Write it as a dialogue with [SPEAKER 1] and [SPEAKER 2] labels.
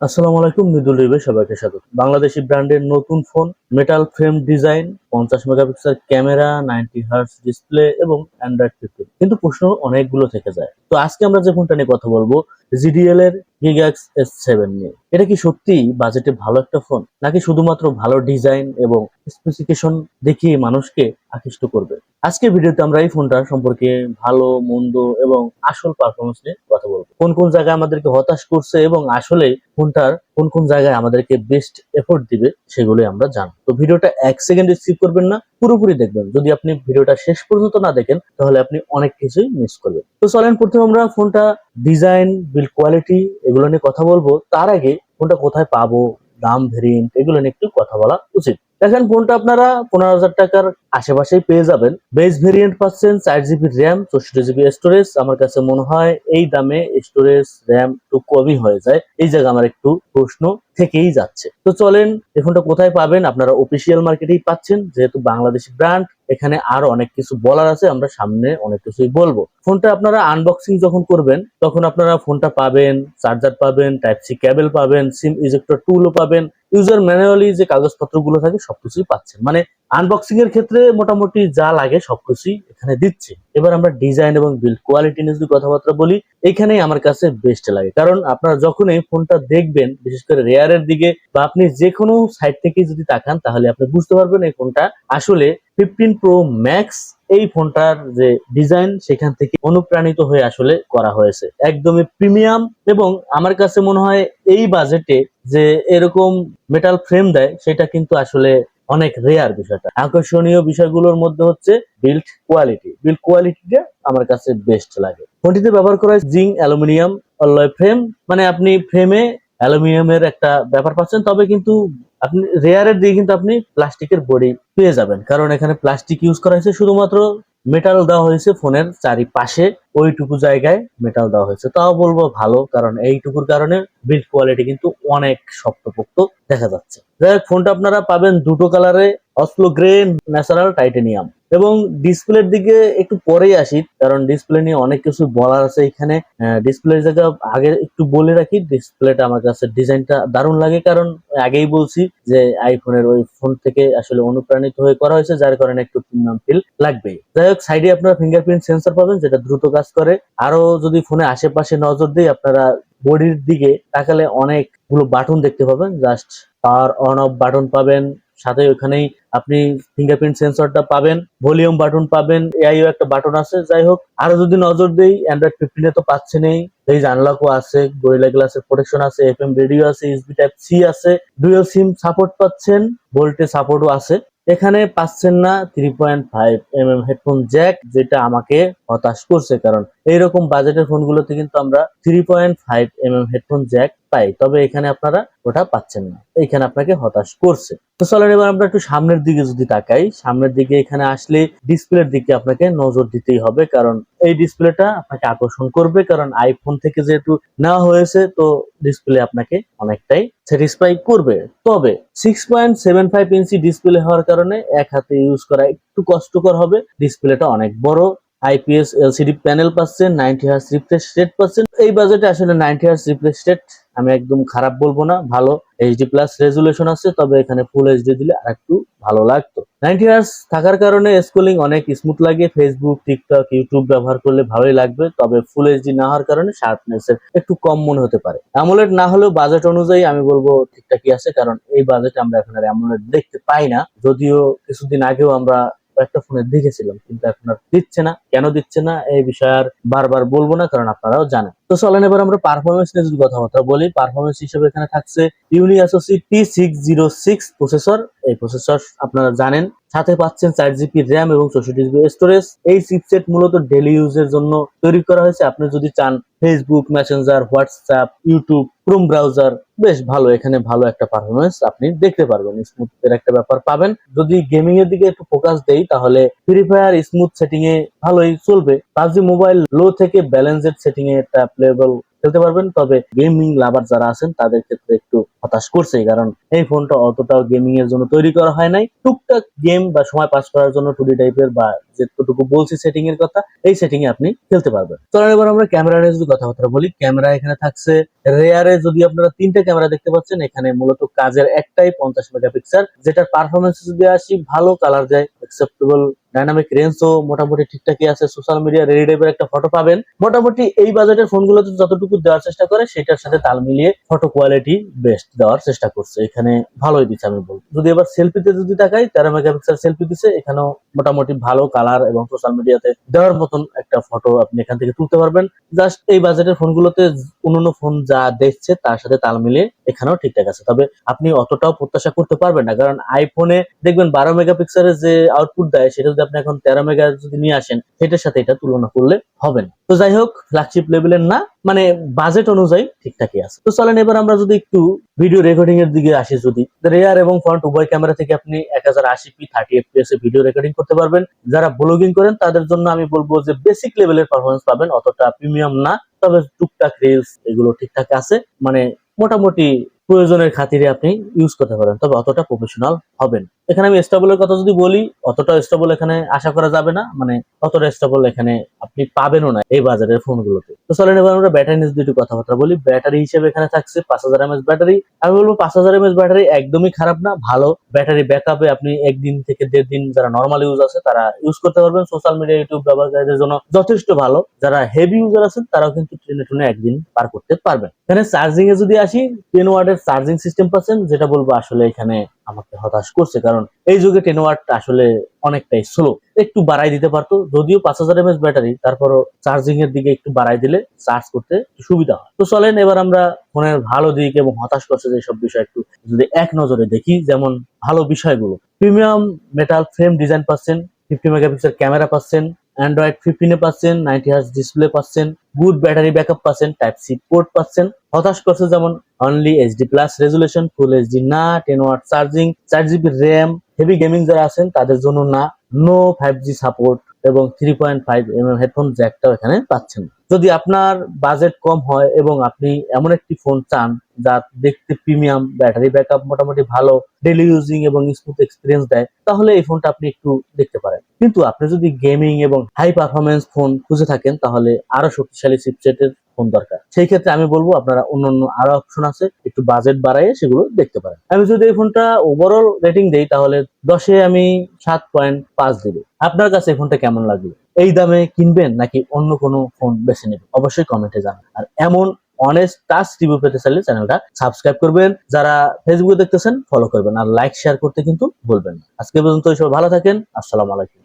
[SPEAKER 1] আসসালামু আলাইকুম, মৃদুল রিবে সবাইকে স্বাগত। বাংলাদেশি ব্র্যান্ডের নতুন phone, metal frame design, 50 megapixel camera, 90 hertz display এবং অ্যান্ড্রয়েড 15। কিন্তু প্রশ্ন অনেকগুলো থেকে যায়। তো আজকে আমরা যে ফোনটা নিয়ে কথা বলবো, জিডিএল এর গিগাক্স S7 নিয়ে। এটা কি সত্যি বাজেটে ভালো একটা ফোন, নাকি শুধুমাত্র ভালো ডিজাইন এবং স্পেসিফিকেশন দেখিয়ে মানুষকে আকৃষ্ট করবে? আজকের ভিডিওতে আমরা এই ফোনটা সম্পর্কে ভালো মন্দ এবং আসল পারফরমেন্স নিয়ে কথা বলবো। কোন কোন জায়গায় আমাদেরকে হতাশ করছে এবং আসলে ফোনটার কোন কোন জায়গায় আমাদেরকে বেস্ট এফোর্ট দিবে সেগুলোই আমরা জানবো। তো ভিডিওটা 1 সেকেন্ড স্কিপ করবেন না, পুরোপুরি দেখবেন। যদি আপনি ভিডিওটা শেষ পর্যন্ত না দেখেন তাহলে আপনি অনেক কিছুই মিস করবেন। তো চলেন প্রথমে আমরা ফোনটা ডিজাইন, বিল্ড কোয়ালিটি এগুলো নিয়ে কথা বলবো। তার আগে ফোনটা কোথায় পাবো, দাম, ভেরিয়েন্ট এগুলো নিয়ে একটু কথা বলা উচিত। দেখেন, ফোনটা আপনারা 15,000 টাকার আশেপাশেই পেয়ে যাবেন। বেস ভেরিয়েন্ট পাচ্ছেন 4 জিবি র্যাম, 64 জিবি স্টোরেজ। আমার কাছে মনে হয় এই দামে স্টোরেজ র্যাম একটু কমই হয়ে যায়। এই জায়গায় আমার একটু প্রশ্ন থেকেই যাচ্ছে। তো চলেন, এই ফোনটা কোথায় পাবেন? আপনারা অফিসিয়াল মার্কেটেই পাচ্ছেন, যেহেতু বাংলাদেশি ব্র্যান্ড। এখানে আরো অনেক কিছু বলার আছে, আমরা সামনে অনেক কিছুই বলবো। ফোনটা আপনারা আনবক্সিং যখন করবেন তখন আপনারা ফোনটা পাবেন, চার্জার পাবেন, টাইপ সি কেবল পাবেন, সিম ইজেক্টর টুলও পাবেন, ইউজার ম্যানুয়ালি যে কাগজপত্রগুলো থাকে সবকিছুই পাচ্ছেন। মানে আনবক্সিং এর ক্ষেত্রে মোটামুটি যা লাগে সবকিছুই এখানে দিচ্ছে। এবার আমরা ডিজাইন এবং বিল্ড কোয়ালিটি নিয়ে যদি কথাবার্তা বলি, এখানেই আমার কাছে বেস্ট লাগে। কারণ আপনারা যখন এই ফোনটা দেখবেন, বিশেষ করে রেয়ারের দিকে বা আপনি যে কোনো সাইড থেকে যদি তাকান, তাহলে আপনি বুঝতে পারবেন এই ফোনটা আসলে 15 Pro Max। এই ফোনটার যে ডিজাইন সেখান থেকে অনুপ্রাণিত হয়ে আসলে করা হয়েছে, একদমই প্রিমিয়াম। এবং আমার কাছে মনে হয় এই বাজেটে যে এরকম মেটাল ফ্রেম দেয় সেটা কিন্তু আসলে অনেক রেয়ার। বিষয়টা আকর্ষণীয় বিষয়গুলোর মধ্যে হচ্ছে বিল্ড কোয়ালিটিটা আমার কাছে বেস্ট লাগে। ফোনটিতে ব্যবহার করা হয় জিঙ্ক অ্যালুমিনিয়াম অলয় ফ্রেম। মানে আপনি ফ্রেমে অ্যালুমিনিয়ামের একটা ব্যাপার পাচ্ছেন, তবে কিন্তু আপনি রেয়ারের দিকে কিন্তু আপনি প্লাস্টিকের বডি পেয়ে যাবেন, কারণ এখানে প্লাস্টিক ইউজ করা হয়েছে। শুধুমাত্র মেটাল দেওয়া হয়েছে ফোনের চারিপাশে, ওইটুকু জায়গায় মেটাল দেওয়া হয়েছে। তাও বলবো ভালো, কারণ এইটুকুর কারণে বিল্ড কোয়ালিটি কিন্তু অনেক শক্তপোক্ত দেখা যাচ্ছে। যাই হোক, ফোনটা আপনারা পাবেন দুটো কালারে, অসলো গ্রে, ন্যাচারাল টাইটেনিয়াম। এবং ডিসপ্লের দিকে একটু পরেই আসি, কারণ ডিসপ্লে নিয়ে অনেক কিছু বলার আছে এখানে। ডিসপ্লের জায়গা আগে একটু বলে রাখি, ডিসপ্লেটা আমার কাছে ডিজাইনটা দারুণ লাগে। কারণ আগেই বলছি যে আইফোনের ওই ফোন থেকে আসলে অনুপ্রাণিত হয়ে করা হয়েছে, যার কারণে একটু প্রিমিয়াম ফিল লাগবেই। যাই হোক, সাইডে আপনারা ফিঙ্গারপ্রিন্ট সেন্সর পাবেন, যেটা দ্রুত কাজ করে। আরো যদি ফোনে আশেপাশে নজর দিই, আপনারা বডির দিকে তাকালে অনেকগুলো বাটন দেখতে পাবেন। Just power on of button পাবেন, সাথে ওখানেই আপনি ফিঙ্গারপ্রিন্ট সেন্সরটা পাবেন, ভলিউম বাটন পাবেন, এআইও একটা বাটন আছে। যাই হোক, আরো যদি নজর দেই, অ্যান্ড্রয়েড 15 তো পাচ্ছেনই, এই আনলকও আছে, গরিলা গ্লাসের প্রোটেকশন আছে, এফএম রেডিও আছে, ইউএসবি টাইপ সি আছে, ডুয়াল সিম সাপোর্ট পাচ্ছেন, ভোল্টেজ সাপোর্টও আছে। এখানে পাচ্ছেন না 3.5 mm হেডফোন জ্যাক, যেটা আমাকে হতাশ করছে। কারণ এইরকম বাজেটের ফোনগুলোতে কিন্তু আমরা 3.5 mm হেডফোন জ্যাক পাই, তবে এখানে আপনারা ওটা পাচ্ছেন না, এখানে আপনাকে হতাশ করছে। তো চলেন এবার আমরা একটু সামনের দিকে যদি তাকাই, সামনের দিকে এখানে আসলে ডিসপ্লের দিকে আপনাকে নজর দিতেই হবে, কারণ এই ডিসপ্লেটা আপনাকে আকর্ষণ করবে। কারণ আইফোন থেকে যেহেতু নেওয়া হয়েছে, তো ডিসপ্লে আপনাকে অনেকটাই স্যাটিসফাই করবে। তবে 6.75 ইঞ্চি ডিসপ্লে হওয়ার কারণে এক হাতে ইউজ করা একটু কষ্টকর হবে। ডিসপ্লেটা অনেক বড়, আইপিএস এলসিডি প্যানেল পাচ্ছেন, 90 হার্জ রিফ্রেশ রেট পাচ্ছেন। এই বাজেটে আসলে 90 হার্জ রিফ্রেশ রেট আমি একদম খারাপ বলবো না, ভালো। এইচডি প্লাস রেজুলেশন আছে, তবে এখানে ফুল এইচডি দিলে আরেকটু ভালো লাগতো। 90 হার্জ থাকার কারণে স্ক্রলিং অনেক স্মুথ লাগে, ফেসবুক, টিকটক, ইউটিউব ব্যবহার করলে ভালোই লাগবে। তবে ফুল এইচডি না হওয়ার কারণে শার্পনেস এর একটু কম মনে হতে পারে। অ্যামোলেড না হলেও বাজেট অনুযায়ী আমি বলবো ঠিকঠাকই আছে, কারণ এই বাজেটে আমরা এখন আর অ্যামোলেড দেখতে পাই না। যদিও কিছুদিন আগেও আমরা একটা ফোনে দেখেছিলাম, কিন্তু এখন আর দিচ্ছে না। কেন দিচ্ছে না এই বিষয়ে আর বারবার বলবো না, কারণ আপনারাও জানেন। তো চলেন এবার আমরা পারফরমেন্স নিয়ে যদি কথাবার্তা বলি। পারফরমেন্স হিসেবে এখানে থাকছে ইউনিএসওসি T606 প্রসেসর। এই প্রসেসর আপনারা জানেন, সাথে পাচ্ছেন 4 জিবি র্যাম এবং 64 জিবি স্টোরেজ। এই চিপসেট মূলত ডেইলি ইউজের জন্য তৈরি করা হয়েছে। আপনি যদি চান Facebook, Messenger, WhatsApp, YouTube, Chrome browser, বেশ ভালো, এখানে ভালো একটা পারফরমেন্স আপনি দেখতে পারবেন, স্মুথ এর একটা ব্যাপার পাবেন। যদি গেমিং এর দিকে একটু ফোকাস দেই, তাহলে ফ্রি ফায়ার স্মুথ সেটিং এ ভালোই চলবে। পাবজি মোবাইল লো থেকে ব্যালেন্সড সেটিং এ একটা প্লেয়েবল খেলতে পারবেন। তবে গেমিং লাভার যারা আছেন তাদের ক্ষেত্রে একটু হতাশ করছে, কারণ এই ফোনটা অতটাও গেমিং এর জন্য তৈরি করা হয় নাই। টুকটাক গেম বা সময় পাস করার জন্য 2D টাইপের বা যেটুকু বলছি সেটিং এর কথা, এই সেটিং এ আপনি খেলতে পারবেন। চলেন এবার আমরা ক্যামেরা নিয়ে যদি কথাবার্তা বলি। ক্যামেরা এখানে থাকছে রেয়ারে যদি আপনারা 3টে ক্যামেরা দেখতে পাচ্ছেন, এখানে মূলত কাজের একটাই 50 মেগাপিক্সেল, যেটার পারফরমেন্স যদি আসি ভালো কালার দেয়, অ্যাকসেপ্টেবল ডাইনামিক রেঞ্জও মোটামুটি ঠিকঠাকই আছে। সোশ্যাল মিডিয়া রেডি টাইপের একটা ফটো পাবেন। মোটামুটি এই বাজেটের ফোনগুলোতে যতটুকু দেওয়ার চেষ্টা করে সেটার সাথে তাল মিলিয়ে ফটো কোয়ালিটি বেস্ট দেওয়ার চেষ্টা করছে, এখানে ভালোই দিচ্ছে আমি বলবো। যদি এবার সেলফিতে যদি তাকাই, 13 মেগাপিক্সেল সেলফি দিচ্ছে, এখানেও মোটামুটি ভালো কালার এবং সোশ্যাল মিডিয়াতে দেওয়ার মতন একটা ফটো আপনি এখান থেকে তুলতে পারবেন। জাস্ট এই বাজেটের ফোনগুলোতে অন্যান্য ফোন যা দেখছে তার সাথে তাল মিলিয়ে এখানেও ঠিকঠাক আছে। তবে আপনি অতটাও প্রত্যাশা করতে পারবেন না, কারণ আইফোনে দেখবেন 12 মেগাপিক্সেলের যে আউটপুট দেয় সেটা যদি আপনি এখন 13 মেগা যদি নিয়ে আসেন, সেটার সাথে এটা তুলনা করলে হবে না। তো যাই হোক, ফ্ল্যাগশিপ লেভেলের না, মানে বাজেট অনুযায়ী ঠিকঠাকই আছে। তো চলেন এবার আমরা যদি একটু ভিডিও রেকর্ডিং এর দিকে আসি। যদি রিয়ার এবং ফ্রন্ট উভয় ক্যামেরা থেকে আপনি 1080p 30 fps এ ভিডিও রেকর্ডিং করতে পারবেন। যারা ব্লগিং করেন তাদের জন্য আমি বলবো যে বেসিক লেভেলের পারফরমেন্স পাবেন, অতটা প্রিমিয়াম না, তবে টুকটাক রিলস এগুলো ঠিকঠাক আছে, মানে মোটামুটি প্রয়োজনের খাতিরে আপনি ইউজ করতে পারেন, তবে অতটা প্রফেশনাল হবেন। এখানে আমি স্টেবলের কথা যদি বলি, অতটা স্টেবল এখানে আশা করা যাবে না, মানে অতটা স্টেবল এখানে আপনি পাবেনও না এই বাজারের ফোনগুলোতে। তো চলেন এবার আমরা ব্যাটারি নিয়ে দুটো কথাবার্তা বলি। ব্যাটারি হিসেবে এখানে থাকছে 5000 mAh ব্যাটারি। আমি বলবো 5000 mAh ব্যাটারি একদমই খারাপ না, ভালো ব্যাটারি ব্যাকআপে আপনি 1 দিন থেকে 1.5 দিন যারা নর্মাল ইউজ আছে তারা ইউজ করতে পারবেন। সোশ্যাল মিডিয়া ইউটিউব ব্যবহারকারীদের জন্য যথেষ্ট ভালো। যারা হেভি ইউজার আছেন তারাও কিন্তু ট্রেনে টুনে 1 দিন পার করতে পারবেন। এখানে চার্জিং এ যদি আসি, 10 ওয়াটের চার্জিং সিস্টেম পাচ্ছেন, যেটা বলবো আসলে এখানে আমাকে হতাশ করছে, কারণ এই যুগে 10 ওয়াট আসলে অনেকটাই স্লো, একটু বাড়াই দিতে পারতো। যদিও 5000 mAh ব্যাটারি, তারপরও চার্জিং এর দিকে একটু বাড়াই দিলে চার্জ করতে সুবিধা হয়। তো চলেন এবার আমরা ফোনের ভালো দিক এবং হতাশ করছে যেসব বিষয় একটু যদি এক নজরে দেখি। যেমন ভালো বিষয়গুলো, প্রিমিয়াম মেটাল ফ্রেম ডিজাইন পাচ্ছেন, 50 মেগাপিক্সেল ক্যামেরা পাচ্ছেন, অ্যান্ড্রয়েড 15 এ পাচ্ছেন, 90 Hz ডিসপ্লে পাচ্ছেন, গুড ব্যাটারি ব্যাকআপ পাচ্ছেন, টাইপ সি পোর্ট পাচ্ছেন। হতাশ করছে যেমন only HD plus resolution, full HD না, 10 watt charging, 4 GB RAM, heavy gaming যারা আছেন তাদের জন্য না, নো 5G সাপোর্ট এবং 3.5 mm হেডফোন জ্যাকটাও এখানে পাচ্ছেন। যদি আপনার বাজেট কম হয় এবং আপনি এমন একটি ফোন চান যা দেখতে প্রিমিয়াম, ব্যাটারি ব্যাকআপ মোটামুটি ভালো, ডেইলি ইউজিং এবং স্মুথ এক্সপিরিয়েন্স দেয়, তাহলে এই ফোনটা আপনি একটু দেখতে পারেন। কিন্তু আপনি যদি গেমিং এবং হাই পারফরমেন্স ফোন খুঁজে থাকেন, তাহলে আরো শক্তিশালী চিপসেটের ফোন দরকার। সেই ক্ষেত্রে আমি বলবো আপনারা অন্যান্য আরো অপশন আছে, একটু বাজেট বাড়াইয়ে সেগুলো দেখতে পারেন। আমি যদি এই ফোনটা ওভারঅল রেটিং দেই, তাহলে 10-এ আমি 7.5 দিব। আপনার কাছে এই ফোনটা কেমন লাগলো? এই দামে কিনবেন নাকি অন্য কোনো ফোন বেছে নেবেন? অবশ্যই কমেন্টে জানান। আর এমন অনেস্ট টাচ রিভিউ পেতে চাইলে চ্যানেলটা সাবস্ক্রাইব করবেন, যারা ফেসবুকে দেখতেছেন ফলো করবেন, আর লাইক শেয়ার করতে কিন্তু ভুলবেন না। আজকে পর্যন্ত সবাই ভালো থাকেন। আসসালামু আলাইকুম।